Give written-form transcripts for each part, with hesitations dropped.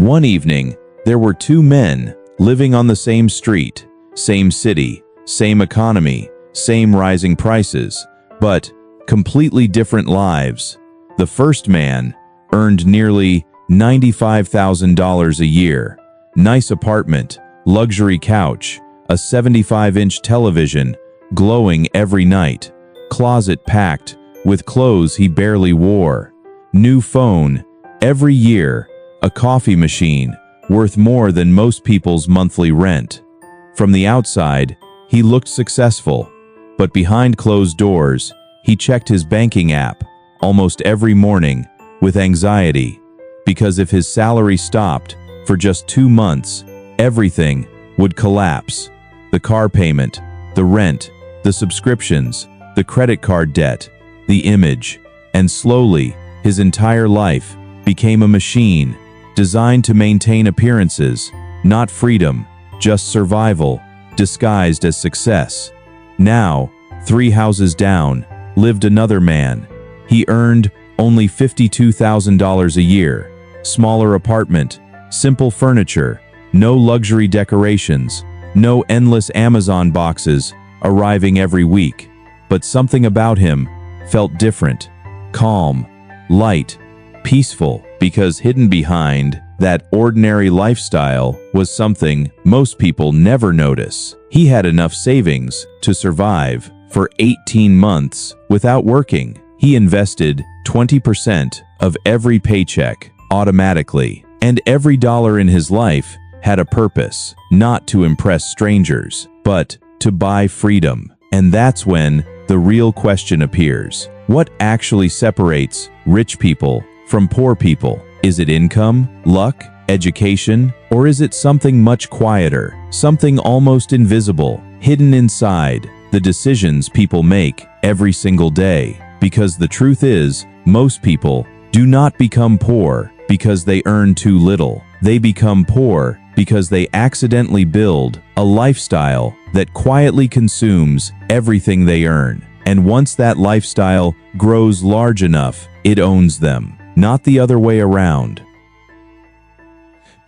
One evening, there were two men living on the same street, same city, same economy, same rising prices, but completely different lives. The first man earned nearly $95,000 a year, nice apartment, luxury couch, a 75-inch television glowing every night, closet packed with clothes he barely wore, new phone every year, a coffee machine worth more than most people's monthly rent. From the outside, he looked successful, but behind closed doors, he checked his banking app almost every morning with anxiety, because if his salary stopped for just 2 months, everything would collapse. The car payment, the rent, the subscriptions, the credit card debt, the image, and slowly, his entire life became a machine designed to maintain appearances, not freedom, just survival, disguised as success. Now, 3 houses down, lived another man. He earned only $52,000 a year, smaller apartment, simple furniture, no luxury decorations, no endless Amazon boxes arriving every week. But something about him felt different, calm, light, peaceful, because hidden behind that ordinary lifestyle was something most people never notice. He had enough savings to survive for 18 months without working. He invested 20% of every paycheck automatically, and every dollar in his life had a purpose, not to impress strangers, but to buy freedom. And that's when the real question appears. What actually separates rich people from poor people? Is it income, luck, education, or is it something much quieter, something almost invisible, hidden inside the decisions people make every single day? Because the truth is, most people do not become poor because they earn too little. They become poor because they accidentally build a lifestyle that quietly consumes everything they earn. And once that lifestyle grows large enough, it owns them, not the other way around.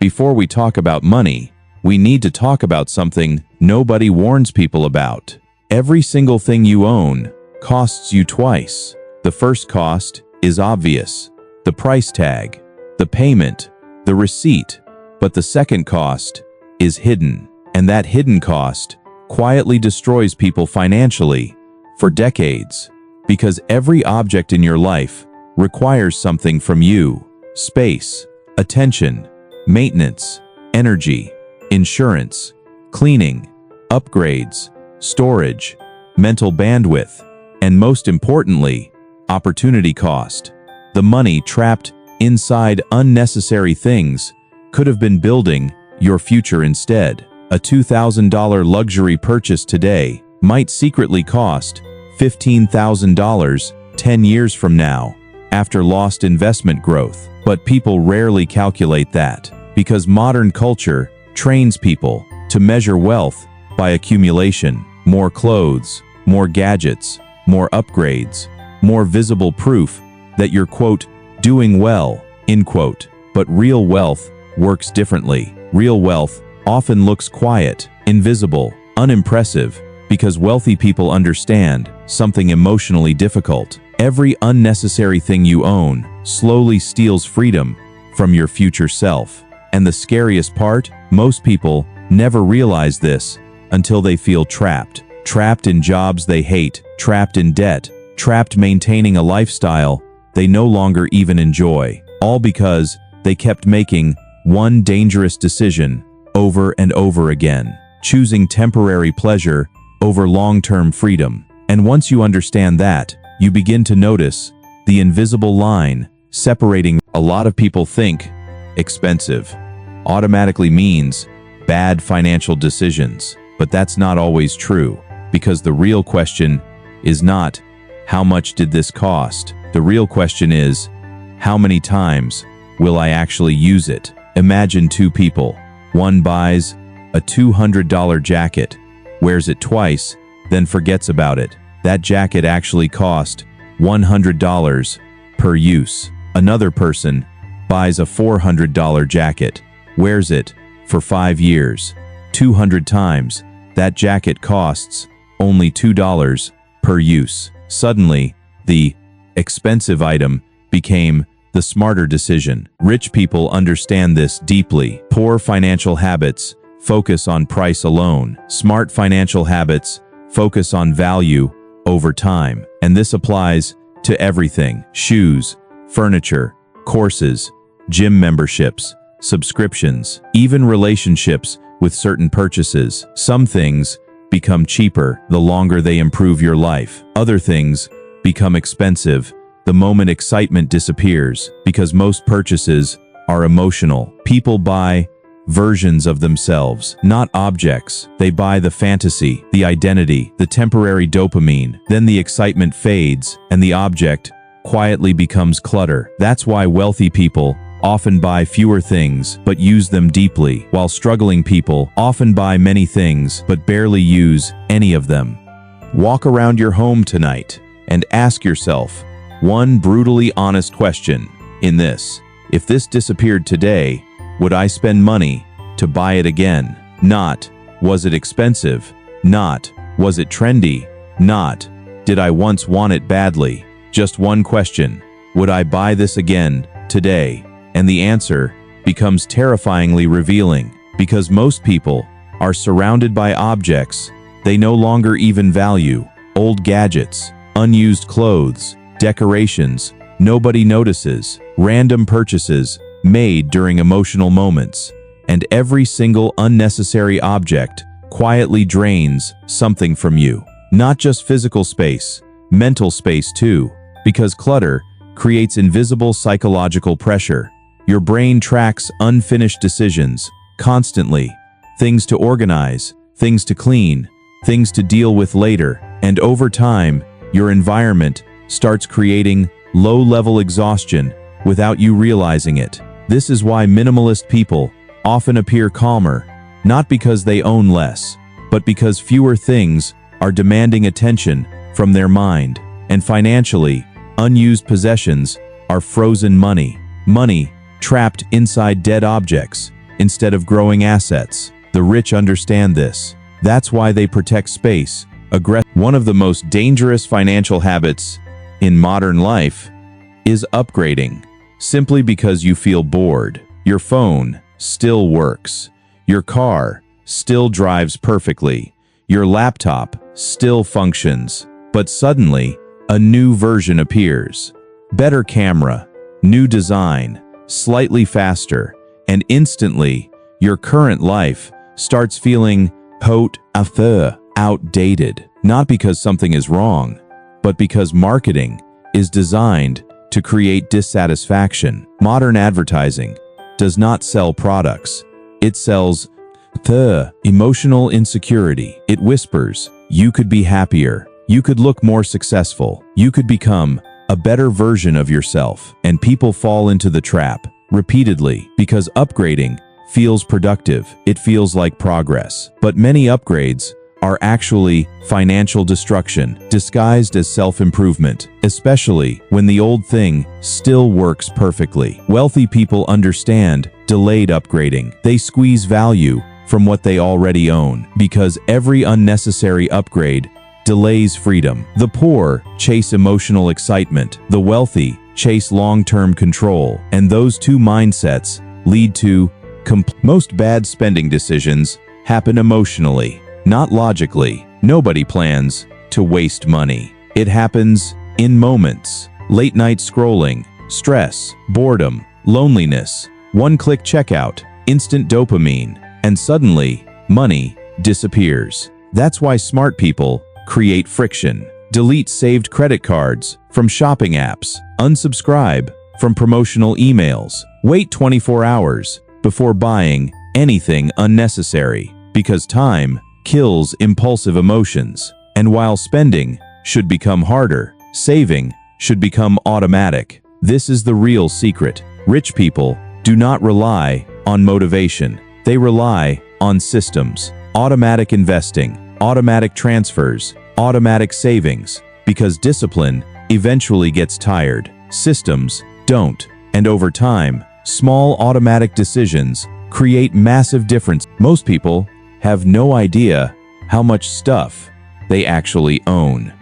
Before we talk about money, we need to talk about something nobody warns people about. Every single thing you own costs you twice. The first cost is obvious, the price tag, the payment, the receipt. But the second cost is hidden, and that hidden cost quietly destroys people financially for decades, because every object in your life requires something from you: space, attention, maintenance, energy, insurance, cleaning, upgrades, storage, mental bandwidth, and most importantly, opportunity cost. The money trapped inside unnecessary things could have been building your future instead. A $2,000 luxury purchase today might secretly cost $15,000 10 years from now, after lost investment growth. But people rarely calculate that, because modern culture trains people to measure wealth by accumulation: more clothes, more gadgets, more upgrades, more visible proof that you're, quote, doing well, end quote. But real wealth works differently. Real wealth often looks quiet, invisible, unimpressive, because wealthy people understand something emotionally difficult. Every unnecessary thing you own slowly steals freedom from your future self. And the scariest part, most people never realize this until they feel trapped. Trapped in jobs they hate, trapped in debt, trapped maintaining a lifestyle they no longer even enjoy. All because they kept making one dangerous decision over and over again, choosing temporary pleasure over long-term freedom. And once you understand that, you begin to notice the invisible line separating. A lot of people think expensive automatically means bad financial decisions, but that's not always true, because the real question is not, how much did this cost? The real question is, how many times will I actually use it? Imagine two people. One buys a $200 jacket, wears it twice, then forgets about it. That jacket actually cost $100 per use. Another person buys a $400 jacket, wears it for 5 years. 200 times, that jacket costs only $2 per use. Suddenly, the expensive item became the smarter decision. Rich people understand this deeply. Poor financial habits focus on price alone. Smart financial habits focus on value over time. And this applies to everything: shoes, furniture, courses, gym memberships, subscriptions, even relationships with certain purchases. Some things become cheaper the longer they improve your life. Other things become expensive the moment excitement disappears, because most purchases are emotional. People buy versions of themselves, not objects. They buy the fantasy, the identity, the temporary dopamine. Then the excitement fades, and the object quietly becomes clutter. That's why wealthy people often buy fewer things but use them deeply, while struggling people often buy many things but barely use any of them. Walk around your home tonight and ask yourself one brutally honest question in this: if this disappeared today, would I spend money to buy it again? Not, was it expensive? Not, was it trendy? Not, did I once want it badly? Just one question: would I buy this again today? And the answer becomes terrifyingly revealing, because most people are surrounded by objects they no longer even value: old gadgets, unused clothes, decorations nobody notices, random purchases made during emotional moments. And every single unnecessary object quietly drains something from you. Not just physical space, mental space too, because clutter creates invisible psychological pressure. Your brain tracks unfinished decisions constantly: things to organize, things to clean, things to deal with later. And over time, your environment starts creating low-level exhaustion without you realizing it. This is why minimalist people often appear calmer, not because they own less, but because fewer things are demanding attention from their mind. And financially, unused possessions are frozen money. Money trapped inside dead objects instead of growing assets. The rich understand this. That's why they protect space. One of the most dangerous financial habits in modern life is upgrading. Simply because you feel bored, your phone still works, your car still drives perfectly, your laptop still functions, but suddenly a new version appears. Better camera, new design, slightly faster, and instantly your current life starts feeling outdated. Not because something is wrong, but because marketing is designed to create dissatisfaction. Modern advertising does not sell products. It sells emotional insecurity. It whispers, you could be happier, you could look more successful, you could become a better version of yourself. And people fall into the trap repeatedly because upgrading feels productive. It feels like progress. But many upgrades are actually financial destruction disguised as self-improvement, especially when the old thing still works perfectly. Wealthy people understand delayed upgrading. They squeeze value from what they already own, because every unnecessary upgrade delays freedom. The poor chase emotional excitement. The wealthy chase long-term control. And those two mindsets lead to most bad spending decisions happen emotionally, not logically. Nobody plans to waste money. It happens in moments. Late night scrolling, stress, boredom, loneliness, one-click checkout, instant dopamine, and suddenly, money disappears. That's why smart people create friction. Delete saved credit cards from shopping apps. Unsubscribe from promotional emails. Wait 24 hours before buying anything unnecessary, because time kills impulsive emotions. And while spending should become harder, saving should become automatic. This is the real secret. Rich people do not rely on motivation. They rely on systems. Automatic investing, automatic transfers, automatic savings, because discipline eventually gets tired. Systems don't. And over time, Small automatic decisions create massive difference. Most people have no idea how much stuff they actually own.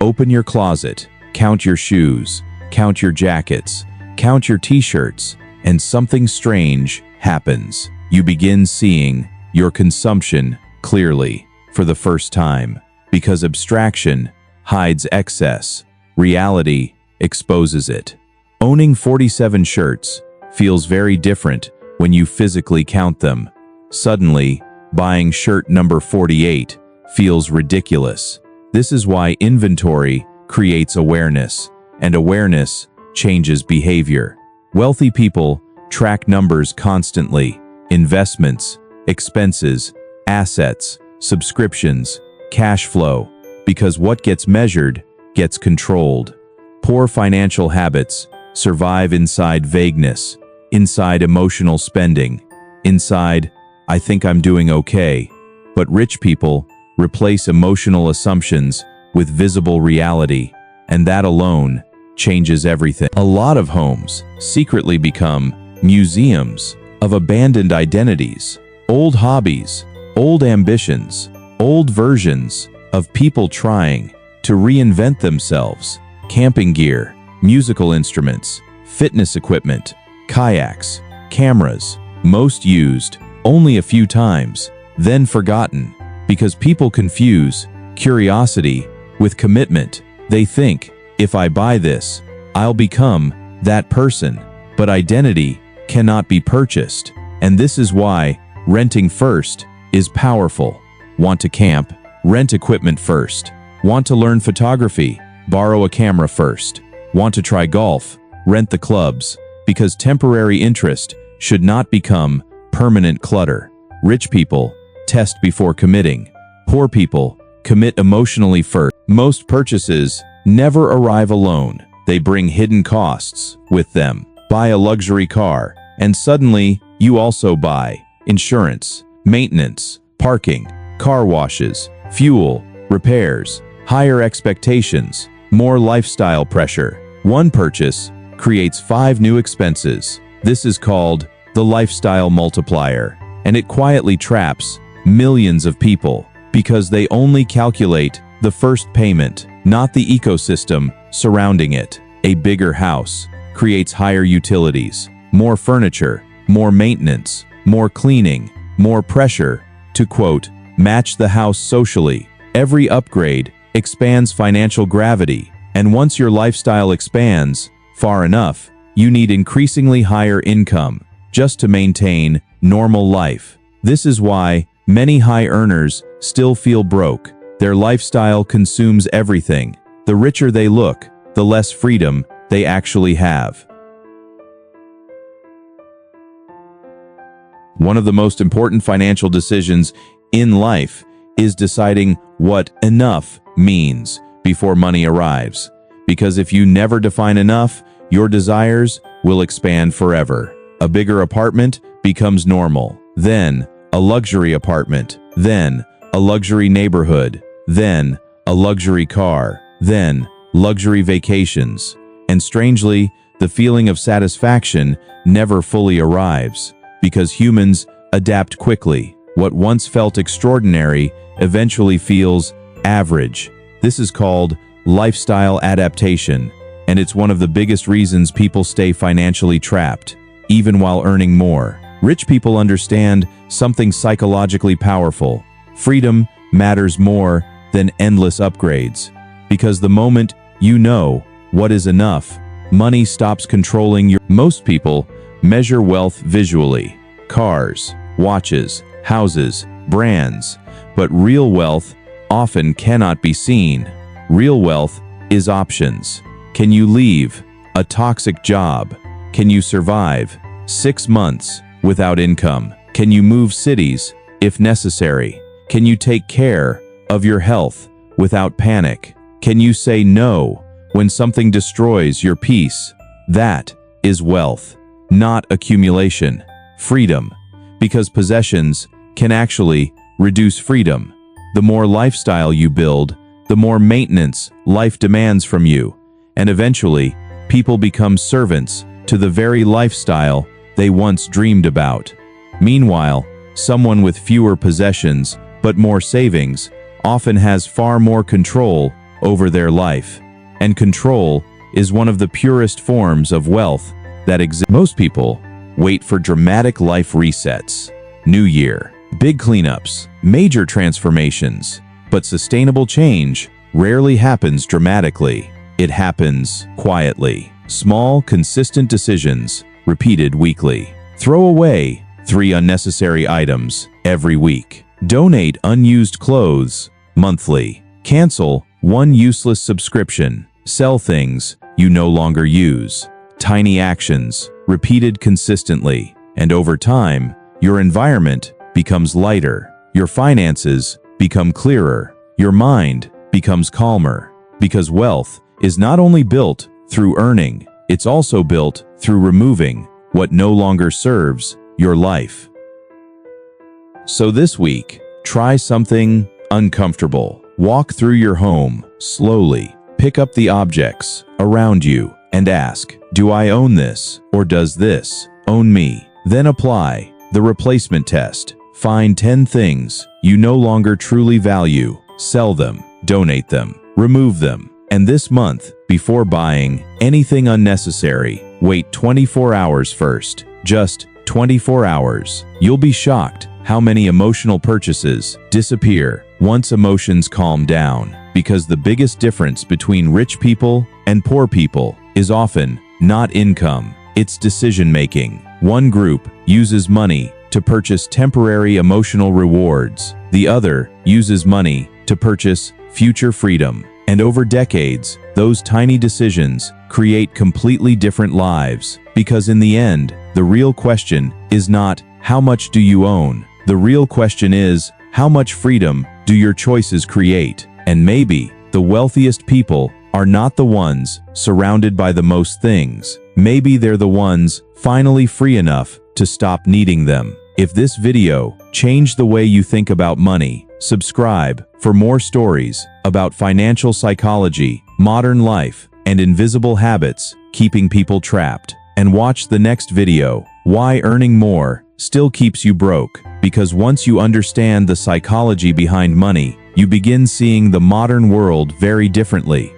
Open your closet, count your shoes, count your jackets, count your t-shirts, and something strange happens. You begin seeing your consumption clearly for the first time, because abstraction hides excess. Reality exposes it. Owning 47 shirts feels very different when you physically count them. Suddenly, buying shirt number 48 feels ridiculous. This is why inventory creates awareness, and awareness changes behavior. Wealthy people track numbers constantly: investments, expenses, assets, subscriptions, cash flow, because what gets measured gets controlled. Poor financial habits survive inside vagueness, inside emotional spending, inside, "I think I'm doing okay." But rich people replace emotional assumptions with visible reality, and that alone changes everything. A lot of homes secretly become museums of abandoned identities, old hobbies, old ambitions, old versions of people trying to reinvent themselves. Camping gear, musical instruments, fitness equipment, kayaks, cameras, most used only a few times, then forgotten, because people confuse curiosity with commitment. They think, if I buy this, I'll become that person. But identity cannot be purchased, and this is why renting first is powerful. Want to camp? Rent equipment first. Want to learn photography? Borrow a camera first. Want to try golf? Rent the clubs, because temporary interest should not become permanent clutter. Rich people test before committing. Poor people commit emotionally first. Most purchases never arrive alone. They bring hidden costs with them. Buy a luxury car, and suddenly you also buy insurance, maintenance, parking, car washes, fuel, repairs, higher expectations, more lifestyle pressure. One purchase creates 5 new expenses. This is called the lifestyle multiplier, and it quietly traps millions of people because they only calculate the first payment, not the ecosystem surrounding it. A bigger house creates higher utilities, more furniture, more maintenance, more cleaning, more pressure to, quote, match the house socially. Every upgrade expands financial gravity, and once your lifestyle expands far enough, you need increasingly higher income just to maintain normal life. This is why many high earners still feel broke. Their lifestyle consumes everything. The richer they look, the less freedom they actually have. One of the most important financial decisions in life is deciding what enough means before money arrives. Because if you never define enough, your desires will expand forever. A bigger apartment becomes normal, then a luxury apartment, then a luxury neighborhood, then a luxury car, then luxury vacations. And strangely, the feeling of satisfaction never fully arrives, because humans adapt quickly. What once felt extraordinary eventually feels average. This is called lifestyle adaptation, and it's one of the biggest reasons people stay financially trapped, even while earning more. Rich people understand something psychologically powerful. Freedom matters more than endless upgrades, because the moment you know what is enough, money stops controlling your. Most people measure wealth visually: cars, watches, houses, brands. But real wealth often cannot be seen. Real wealth is options. Can you leave a toxic job? Can you survive 6 months without income? Can you move cities if necessary? Can you take care of your health without panic? Can you say no when something destroys your peace? That is wealth, not accumulation. Freedom, because possessions can actually reduce freedom. The more lifestyle you build, the more maintenance life demands from you, and eventually, people become servants to the very lifestyle they once dreamed about. Meanwhile, someone with fewer possessions but more savings often has far more control over their life. And control is one of the purest forms of wealth that exists. Most people wait for dramatic life resets, New Year, big cleanups, major transformations, but sustainable change rarely happens dramatically. It happens quietly. Small, consistent decisions, repeated weekly. Throw away 3 unnecessary items every week. Donate unused clothes monthly. Cancel 1 useless subscription. Sell things you no longer use. Tiny actions, repeated consistently, and over time, your environment becomes lighter. Your finances become clearer. Your mind becomes calmer. Because wealth is not only built through earning, it's also built through removing what no longer serves your life. So this week, try something uncomfortable. Walk through your home slowly. Pick up the objects around you and ask, do I own this, or does this own me? Then apply the replacement test. Find 10 things you no longer truly value. Sell them, donate them, remove them. And this month, before buying anything unnecessary, wait 24 hours first. Just 24 hours. You'll be shocked how many emotional purchases disappear once emotions calm down. Because the biggest difference between rich people and poor people is often not income, it's decision-making. One group uses money to purchase temporary emotional rewards. The other uses money to purchase future freedom. And over decades, those tiny decisions create completely different lives. Because in the end, the real question is not, how much do you own? The real question is, how much freedom do your choices create? And maybe the wealthiest people are not the ones surrounded by the most things. Maybe they're the ones finally free enough to stop needing them. If this video changed the way you think about money, subscribe for more stories about financial psychology, modern life, and invisible habits keeping people trapped. And watch the next video, Why Earning More Still Keeps You Broke. Because once you understand the psychology behind money, you begin seeing the modern world very differently.